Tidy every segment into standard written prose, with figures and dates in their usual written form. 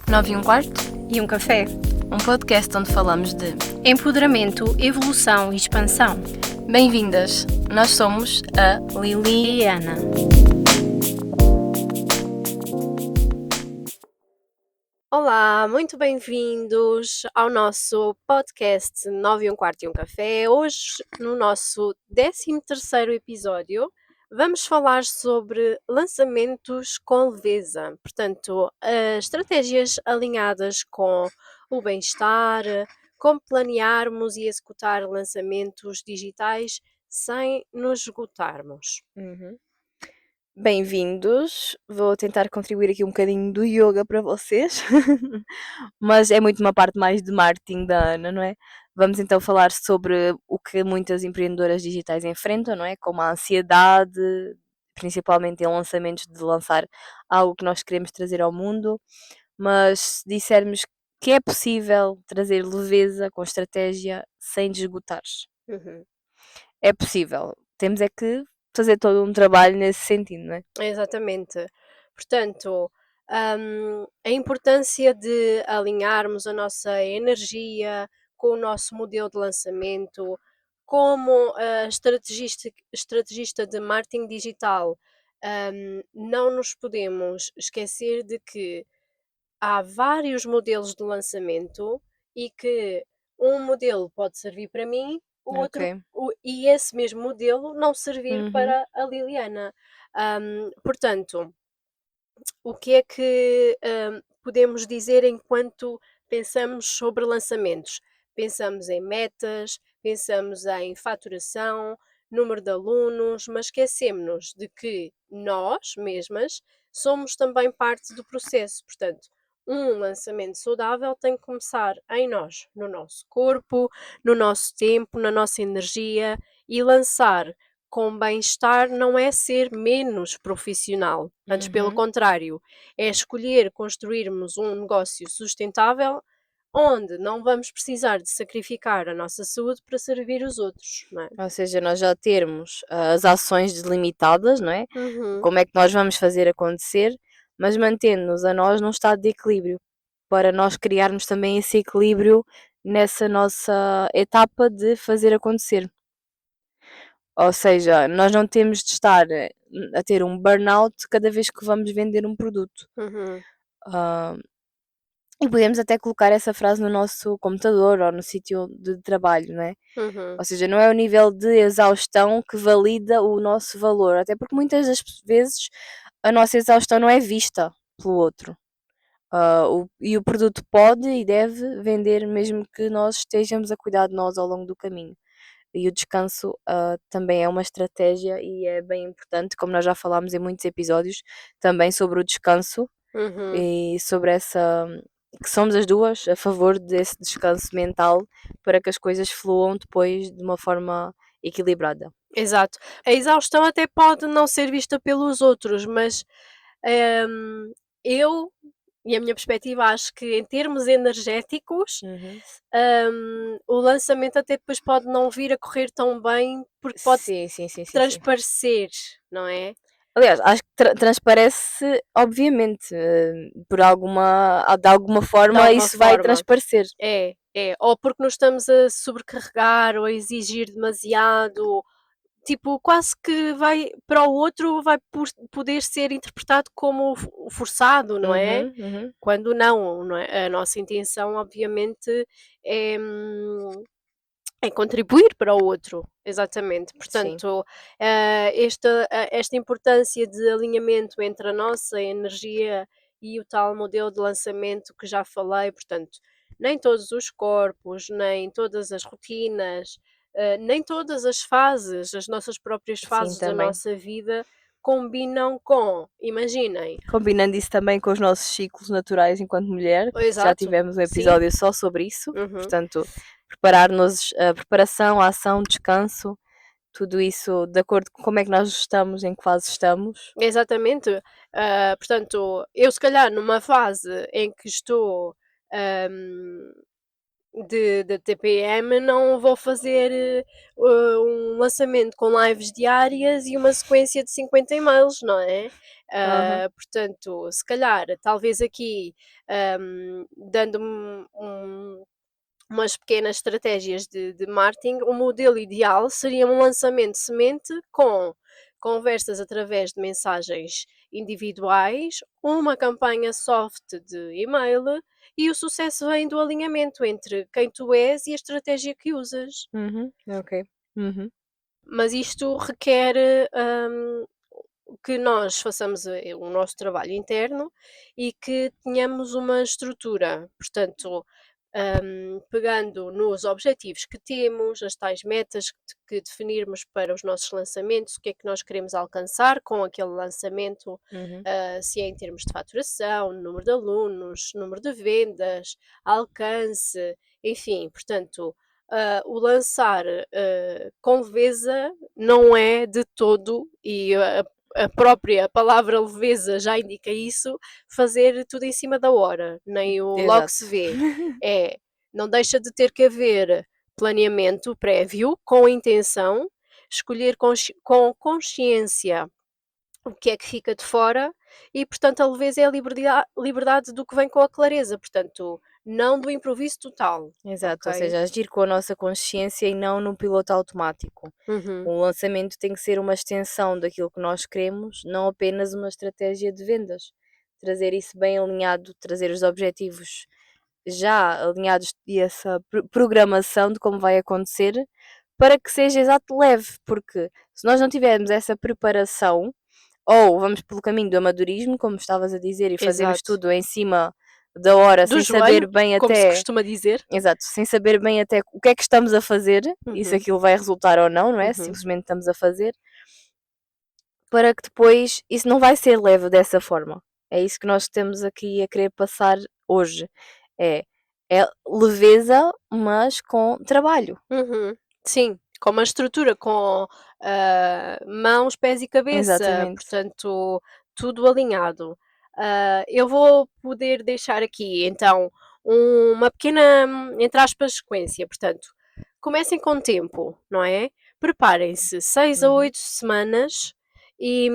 9 e um quarto, E um café. um podcast onde falamos de Empoderamento, evolução e expansão. bem-vindas. Nós somos a Lili. E Ana. Olá, muito bem-vindos ao nosso podcast 9 e um quarto e um café. Hoje, no nosso 13º episódio, vamos falar sobre lançamentos com leveza. Portanto, estratégias alinhadas com o bem-estar, como planearmos e executar lançamentos digitais sem nos esgotarmos. Bem-vindos. Vou tentar contribuir aqui um bocadinho do yoga para vocês, mas é muito uma parte mais de marketing da Ana, não é? Vamos então falar sobre o que muitas empreendedoras digitais enfrentam, não é? Como a ansiedade, principalmente em lançamentos, de lançar algo que nós queremos trazer ao mundo, mas se dissermos que é possível trazer leveza com estratégia sem te esgotares. Uhum. É possível. Temos é que fazer todo um trabalho nesse sentido, não é? Exatamente. Portanto, a importância de alinharmos a nossa energia com o nosso modelo de lançamento, como estrategista de marketing digital, não nos podemos esquecer de que há vários modelos de lançamento e que um modelo pode servir para mim, o outro, Ok. e esse mesmo modelo não servir Uhum. para a Liliana. Portanto, o que é que podemos dizer enquanto pensamos sobre lançamentos? Pensamos em metas, pensamos em faturação, número de alunos, mas esquecemos de que nós mesmas somos também parte do processo. Portanto, um lançamento saudável tem que começar em nós, no nosso corpo, no nosso tempo, na nossa energia, e lançar com bem-estar não é ser menos profissional, antes pelo Uhum. contrário, é escolher construirmos um negócio sustentável onde não vamos precisar de sacrificar a nossa saúde para servir os outros, não é? Ou seja, nós já termos as ações delimitadas, não é? Uhum, Como é que nós vamos fazer acontecer, mas mantendo-nos a nós num estado de equilíbrio, para nós criarmos também esse equilíbrio nessa nossa etapa de fazer acontecer. Ou seja, nós não temos de estar a ter um burnout cada vez que vamos vender um produto. uhum, Ah, e podemos até colocar essa frase no nosso computador ou no sítio de trabalho, não é? uhum, Ou seja, não é o nível de exaustão que valida o nosso valor, até porque muitas das vezes a nossa exaustão não é vista pelo outro. E o produto pode e deve vender mesmo que nós estejamos a cuidar de nós ao longo do caminho. E o descanso, também é uma estratégia e é bem importante, como nós já falámos em muitos episódios, também sobre o descanso uhum. e sobre essa que somos as duas a favor desse descanso mental para que as coisas fluam depois de uma forma equilibrada. Exato. A exaustão até pode não ser vista pelos outros, mas eu e a minha perspectiva acho que em termos energéticos, Uhum. o lançamento até depois pode não vir a correr tão bem, porque pode Sim, sim, sim, sim, sim. transparecer, não é? Aliás, acho que transparece, obviamente, de alguma De forma alguma isso vai forma. transparecer. É. Ou porque nos estamos a sobrecarregar ou a exigir demasiado, tipo, quase que vai para o outro vai poder ser interpretado como forçado, não é? Uhum, uhum. Quando não é? A nossa intenção obviamente é, é contribuir para o outro, exatamente. Sim. Portanto, esta importância de alinhamento entre a nossa energia e o tal modelo de lançamento que já falei, portanto, nem todos os corpos, nem todas as rotinas, nem todas as fases, as nossas próprias Sim, fases da também. nossa vida combinam com, imaginem, Combinando isso também com os nossos ciclos naturais enquanto mulher, que já exato, tivemos um sim, episódio só sobre isso, uhum. portanto, preparar-nos, a preparação, a ação, descanso, tudo isso de acordo com como é que nós estamos, em que fase estamos. Exatamente. Portanto, eu se calhar numa fase em que estou, hum, de TPM, não vou fazer um lançamento com lives diárias e uma sequência de 50 e-mails, não é? Aham. Portanto, se calhar, talvez aqui, dando-me umas pequenas estratégias de marketing, o modelo ideal seria um lançamento semente com conversas através de mensagens individuais, uma campanha soft de e-mail e o sucesso vem do alinhamento entre quem tu és e a estratégia que usas. Uhum. Ok. Uhum. Mas isto requer, que nós façamos o nosso trabalho interno e que tenhamos uma estrutura. Portanto, pegando nos objetivos que temos, as tais metas que definirmos para os nossos lançamentos, o que é que nós queremos alcançar com aquele lançamento, Uhum. se é em termos de faturação, número de alunos, número de vendas, alcance, enfim, portanto, o lançar com leveza não é de todo, e a própria palavra leveza já indica isso, fazer tudo em cima da hora, nem o logo se Exato. vê. É, não deixa de ter que haver planeamento prévio, com intenção, escolher com consciência o que é que fica de fora e, portanto, a leveza é a liberdade do que vem com a clareza, portanto, não do improviso total, Exato, ou ok? seja, agir com a nossa consciência e não no piloto automático. Uhum, O lançamento tem que ser uma extensão daquilo que nós queremos, não apenas uma estratégia de vendas. Trazer isso bem alinhado, trazer os objetivos já alinhados e essa programação de como vai acontecer, para que seja exato leve, porque se nós não tivermos essa preparação, ou vamos pelo caminho do amadorismo, como estavas a dizer, e fazemos exato. tudo em cima da hora, Do sem saber joelho, bem como se até, costuma dizer. exato, sem saber bem até o que é que estamos a fazer e se Uhum, aquilo vai resultar ou não, não é? uhum, Simplesmente estamos a fazer, para que depois isso não vai ser leve dessa forma. É isso que nós estamos aqui a querer passar hoje. É, é leveza, mas com trabalho. uhum. Sim, com uma estrutura, com, mãos, pés e cabeça, Exatamente. portanto, tudo alinhado. Eu vou poder deixar aqui, então, uma pequena, entre aspas, sequência, portanto, comecem com tempo, não é? Preparem-se 6 a Uhum, 8 semanas e,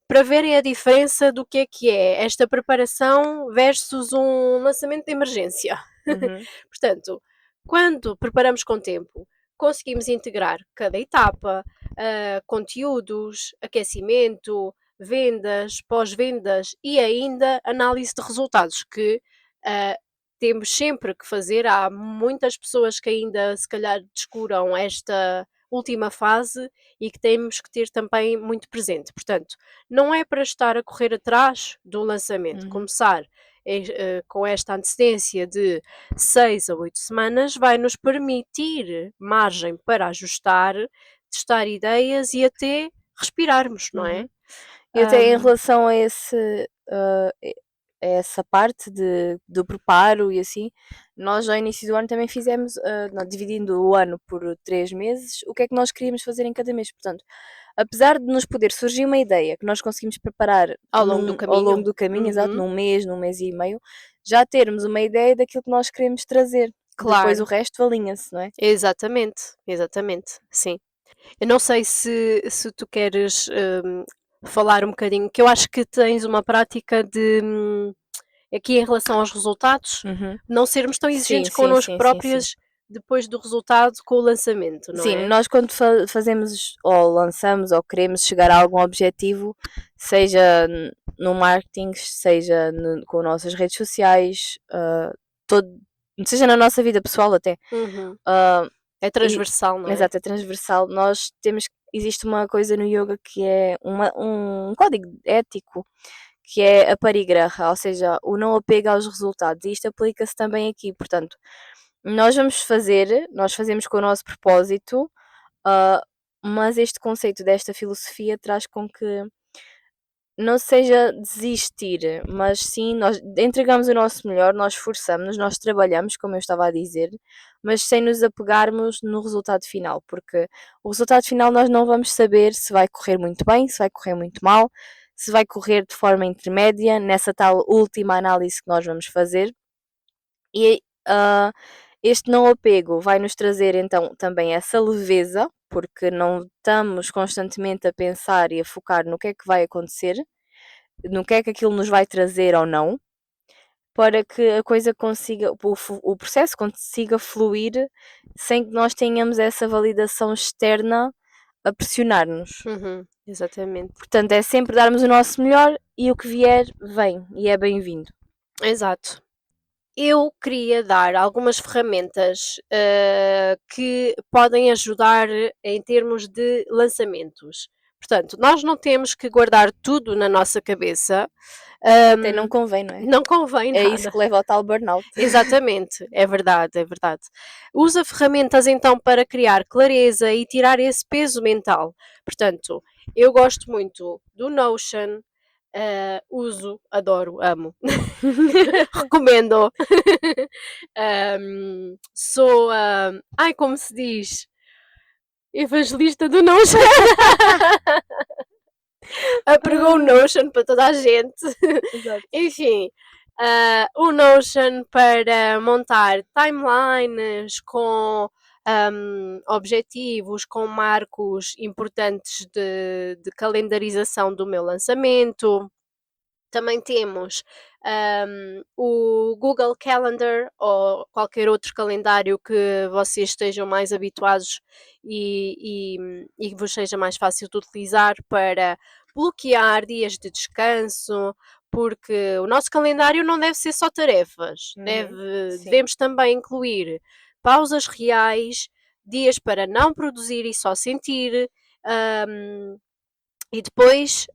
para verem a diferença do que é esta preparação versus um lançamento de emergência. uhum, Portanto, quando preparamos com tempo, conseguimos integrar cada etapa, conteúdos, aquecimento, vendas, pós-vendas e ainda análise de resultados, que ah, temos sempre que fazer. Há muitas pessoas que ainda se calhar descuram esta última fase e que temos que ter também muito presente. Portanto, não é para estar a correr atrás do lançamento, uhum, começar com esta antecedência de 6 a 8 semanas vai nos permitir margem para ajustar, testar ideias e até respirarmos, não é? uhum. E até em Hum, relação a esse, a essa parte do preparo e assim, nós ao início do ano também fizemos, dividindo o ano por 3 meses, o que é que nós queríamos fazer em cada mês. Portanto, apesar de nos poder surgir uma ideia que nós conseguimos preparar ao longo do ao longo caminho. do caminho, exato, Uhum, num mês e meio, já termos uma ideia daquilo que nós queremos trazer. Depois o claro, resto alinha-se, não é? exatamente, exatamente, sim. Eu não sei se tu queres falar um bocadinho, que eu acho que tens uma prática de, aqui em relação aos resultados, Uhum. não sermos tão Sim, exigentes sim, connosco sim, sim, sim. próprias depois do resultado com o lançamento, não Sim, é? nós quando fazemos ou lançamos ou queremos chegar a algum objetivo, seja no marketing, seja com nossas redes sociais, todo, seja na nossa vida pessoal até, Uhum. ah, É e, transversal, não é? exato, é transversal. Nós temos, existe uma coisa no yoga que é um código ético que é a parigraha, ou seja, o não apego aos resultados. E isto aplica-se também aqui. Portanto, nós fazemos com o nosso propósito, ah, mas este conceito desta filosofia traz com que não seja desistir, mas sim nós entregamos o nosso melhor, nós esforçamos-nos, nós trabalhamos, como eu estava a dizer, mas sem nos apegarmos no resultado final, porque o resultado final nós não vamos saber se vai correr muito bem, se vai correr muito mal, se vai correr de forma intermédia, nessa tal última análise que nós vamos fazer. E Este não apego vai nos trazer então também essa leveza, porque não estamos constantemente a pensar e a focar no que é que vai acontecer, no que é que aquilo nos vai trazer ou não, para que a coisa consiga, o processo consiga fluir sem que nós tenhamos essa validação externa a pressionar-nos. Exatamente. Portanto, é sempre darmos o nosso melhor e o que vier, vem e é bem-vindo. Exato. Eu queria dar algumas ferramentas que podem ajudar em termos de lançamentos. Portanto, nós não temos que guardar tudo na nossa cabeça. Até não convém, não é? Não convém É nada. isso que leva ao tal burnout. Exatamente, é verdade, é verdade. Usa ferramentas então para criar clareza e tirar esse peso mental. Portanto, eu gosto muito do Notion, uso, adoro, amo. Recomendo. Sou, ai, como se diz? Evangelista do Notion. Apregou o Notion para toda a gente. Exato. Enfim, o Notion para montar timelines com objetivos, com marcos importantes de calendarização do meu lançamento. Também temos o Google Calendar ou qualquer outro calendário que vocês estejam mais habituados e que vos seja mais fácil de utilizar para bloquear dias de descanso, porque o nosso calendário não deve ser só tarefas, devemos também incluir pausas reais, dias para não produzir e só sentir. E depois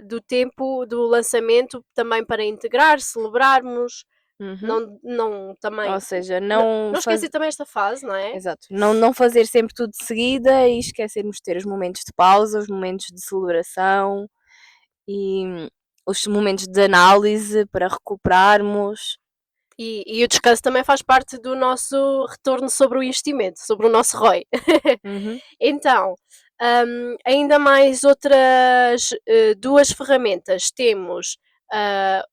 do tempo do lançamento também para integrar, celebrarmos, não também. Ou seja, Não esquecer também esta fase, não é? Exato. Não fazer sempre tudo de seguida e esquecermos de ter os momentos de pausa, os momentos de celebração e os momentos de análise para recuperarmos. E o descanso também faz parte do nosso retorno sobre o investimento, sobre o nosso ROI. Então, ainda mais outras 2 ferramentas. Temos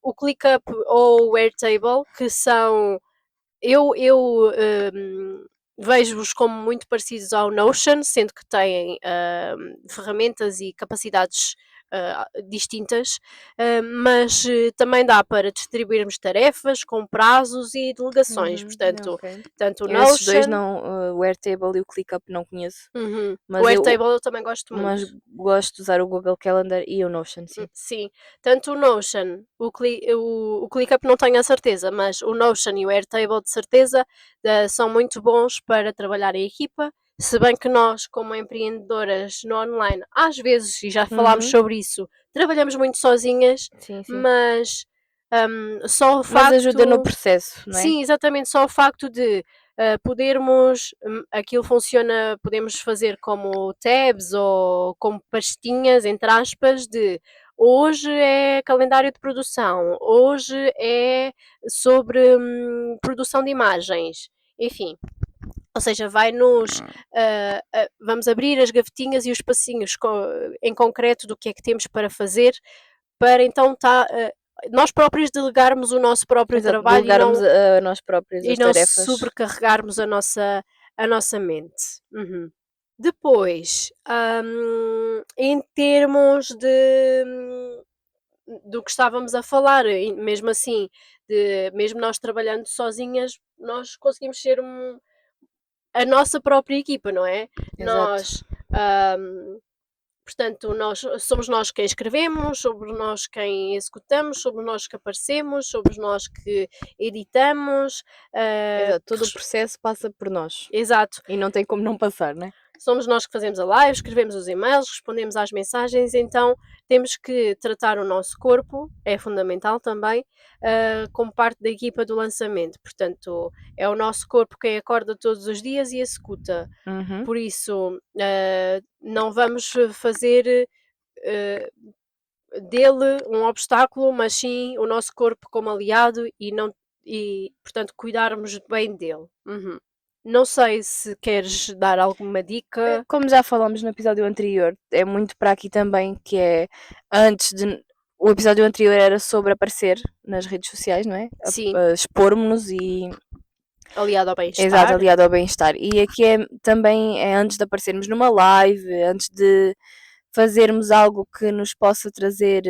o ClickUp ou o Airtable, que são. Eu vejo-os como muito parecidos ao Notion, sendo que têm ferramentas e capacidades distintas, mas também dá para distribuirmos tarefas com prazos e delegações. Portanto, tanto o Eu esses dois Notion. não, o Airtable e o ClickUp não conheço, mas O Airtable eu também gosto muito. mas gosto de usar o Google Calendar e o Notion, sim. Sim, tanto o Notion, o ClickUp não tenho a certeza, mas o Notion e o Airtable de certeza são muito bons para trabalhar em equipa, se bem que nós, como empreendedoras no online, às vezes, e já falámos sobre isso, trabalhamos muito sozinhas, Sim, sim. mas só o Mas facto. ajuda no processo, não é? Sim, exatamente, só o facto de podermos, aquilo funciona, podemos fazer como tabs ou como pastinhas, entre aspas, de hoje é calendário de produção, hoje é sobre produção de imagens, enfim. Ou seja, vai-nos. Vamos abrir as gavetinhas e os espacinhos em concreto do que é que temos para fazer, para então nós próprios delegarmos o nosso próprio Exato, trabalho delegarmos a nós próprios e as não tarefas. sobrecarregarmos a nossa mente. Depois, em termos do que estávamos a falar, mesmo assim, mesmo nós trabalhando sozinhas, nós conseguimos ser a nossa própria equipa, não é? Exato. Portanto, somos nós quem escrevemos, somos nós quem executamos, somos nós que aparecemos, somos nós que editamos. Exato, todo o processo passa por nós. Exato. E não tem como não passar, né? Somos nós que fazemos a live, escrevemos os e-mails, respondemos às mensagens, então temos que tratar o nosso corpo, é fundamental também, como parte da equipa do lançamento. Portanto, é o nosso corpo quem acorda todos os dias e executa. Por isso, não vamos fazer dele um obstáculo, mas sim o nosso corpo como aliado e portanto, cuidarmos bem dele. Não sei se queres dar alguma dica. Como já falámos no episódio anterior, é muito para aqui também que é antes de. O episódio anterior era sobre aparecer nas redes sociais, não é? Sim. Expormos-nos e Aliado ao Exato, bem-estar. aliado ao bem-estar. E aqui também é antes de aparecermos numa live, antes de fazermos algo que nos possa trazer,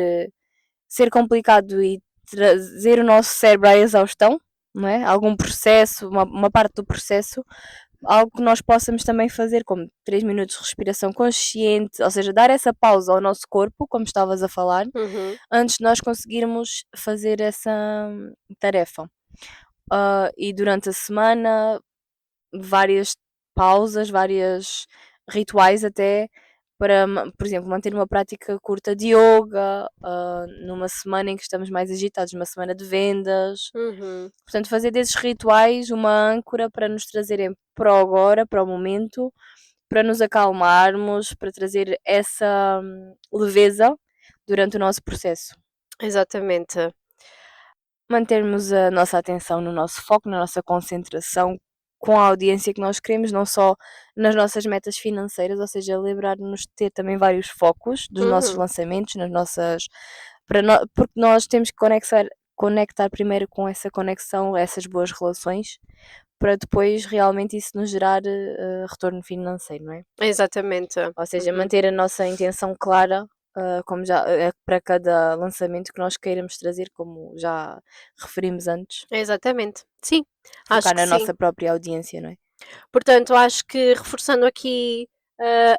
ser complicado e trazer o nosso cérebro à exaustão, não é? Algum processo, uma parte do processo, algo que nós possamos também fazer, como 3 minutos de respiração consciente, ou seja, dar essa pausa ao nosso corpo, como estavas a falar, Uhum. antes de nós conseguirmos fazer essa tarefa. E durante a semana, várias pausas, várias rituais até para, por exemplo, manter uma prática curta de yoga, numa semana em que estamos mais agitados, uma semana de vendas. Uhum. Portanto, fazer desses rituais uma âncora para nos trazerem para o agora, para o momento, para nos acalmarmos, para trazer essa leveza durante o nosso processo. Exatamente. Mantermos a nossa atenção no nosso foco, na nossa concentração, com a audiência que nós queremos, não só nas nossas metas financeiras, ou seja, lembrar-nos de ter também vários focos dos nossos Uhum. lançamentos, nas nossas. Porque nós temos que conectar primeiro com essa conexão, essas boas relações, para depois realmente isso nos gerar retorno financeiro, não é? Exatamente. Ou seja, Uhum. manter a nossa intenção clara, como já, para cada lançamento que nós queiramos trazer, como já referimos antes, Exatamente. Sim, acho focar que na sim. nossa própria audiência, não é? Portanto, acho que reforçando aqui,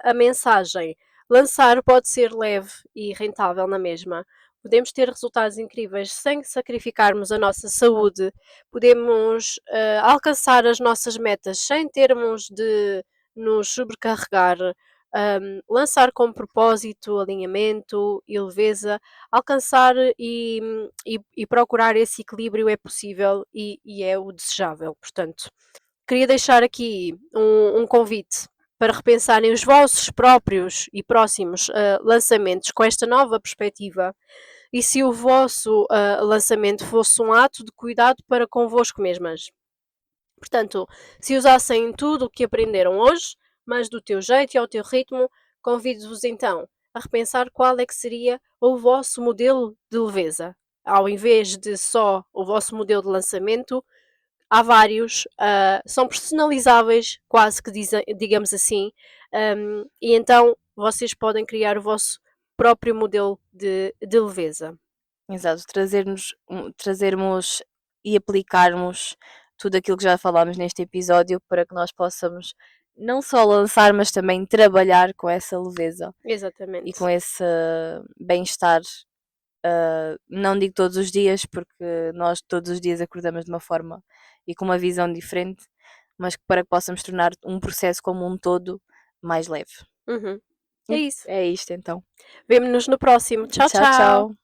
a mensagem, lançar pode ser leve e rentável na mesma. Podemos ter resultados incríveis sem sacrificarmos a nossa saúde, podemos, alcançar as nossas metas sem termos de nos sobrecarregar, lançar com propósito, alinhamento e leveza, alcançar e procurar esse equilíbrio é possível e é o desejável, portanto. Queria deixar aqui um convite para repensarem os vossos próprios e próximos lançamentos com esta nova perspectiva e se o vosso lançamento fosse um ato de cuidado para convosco mesmas. Portanto, se usassem tudo o que aprenderam hoje, mas do teu jeito e ao teu ritmo, convido-vos então a repensar qual é que seria o vosso modelo de leveza. Ao invés de só o vosso modelo de lançamento, há vários, são personalizáveis, quase que digamos assim, e então vocês podem criar o vosso próprio modelo de leveza. Exato, trazermos e aplicarmos tudo aquilo que já falámos neste episódio para que nós possamos não só lançar, mas também trabalhar com essa leveza e Exatamente. com esse bem-estar. Não digo todos os dias, porque nós todos os dias acordamos de uma forma e com uma visão diferente, mas para que possamos tornar um processo como um todo mais leve. Uhum. É E isso. é isto então. Vemo-nos no próximo. Tchau, Tchau, tchau. tchau.